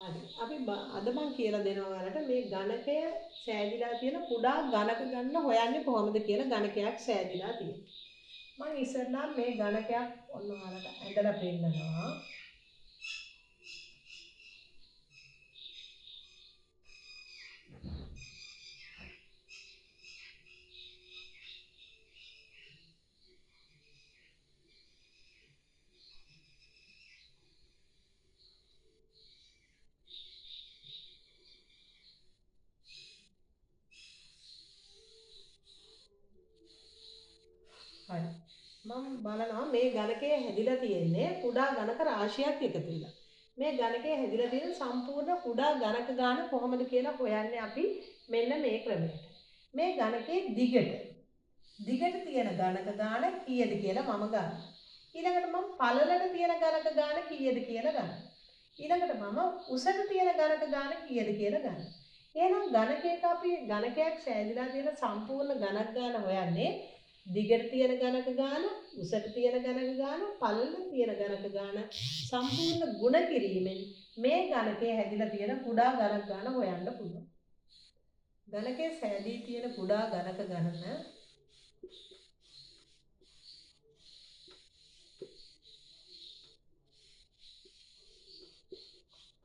හරි. අපි අද මම කියලා දෙනවා ඔයාලට මේ ගණකය සෑදිලා තියෙන කුඩා ගණක ගන්න හොයන්නේ කොහොමද කියලා ගණකයක් සෑදිලා තියෙනවා. මම ඉස්සෙල්ලා මේ ගණකයක් ඔන්න ඔයාලට ඇඳලා පෙන්නනවා. හරි. මම බලනවා මේ ගණකය හැදිලා තියෙන්නේ කුඩා ගණක රාශියක් එකතු වෙලා. මේ ගණකය හැදිලා තියෙන සම්පූර්ණ කුඩා ගණක ගාන කොහොමද කියලා හොයන්නේ අපි මෙන්න මේ ක්‍රමයට. මේ ගණකේ දිගට තියෙන ගණක ගාන කීයද කියලා මම ගන්නවා. ඊළඟට මම පළලට තියෙන ගණක ගාන කීයද කියලා ගන්නවා. ඊළඟට මම උසට තියෙන ගණක ගාන කීයද කියලා ගන්නවා. එහෙනම් ගණකයක අපි ගණකයක් සෑදිලා තියෙන සම්පූර්ණ ගණක ගාන හොයන්නේ දිගට තියෙන ගණක ගාන, උසට තියෙන ගණක ගාන, පළලට තියෙන ගණක ගාන සම්පූර්ණ ගුණ කිරීමෙන් මේ ගණකයේ හැදිලා තියෙන කුඩා ගණක ගාන හොයන්න පුළුවන්. ගණකයේ සෑදී තියෙන කුඩා ගණක ගණන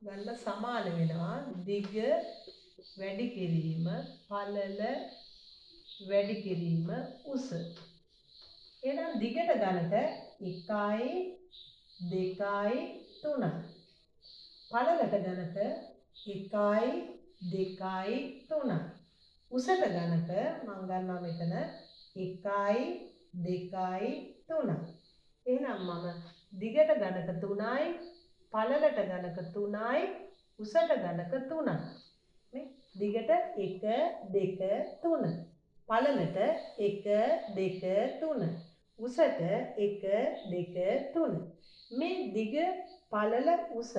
ගන්න සමාන වෙනවා දිග වැඩි කිරීම පළල වැඩි කිරීම උස. එහෙනම් දිගට ගණක 1යි 2යි 3යි. පළලට ගණක 1යි 2යි 3යි. උසට ගණක මම ගන්නවා මෙතන 1යි 2යි 3යි. එහෙනම් මම දිගට ගණක 3යි පළලට ගණක 3යි උසට ගණක 3යි. මේ දිගට 1 2 3 පළලට 1 2 3 උසට 1 2 3 මේ දිග පළල උසට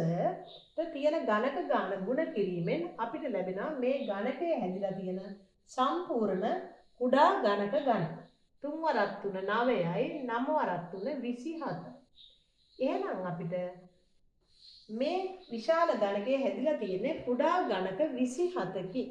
තියෙන ගණක ගාන ගුණ කිරීමෙන් අපිට ලැබෙනවා මේ ගණකයේ හැදිලා තියෙන සම්පූර්ණ කුඩා ගණක ගණන 3 වරක් 3 9යි 9 වරක් 3 27. එහෙනම් අපිට මේ විශාල ගණකයේ හැදිලා තියෙන්නේ කුඩා ගණක 27කි.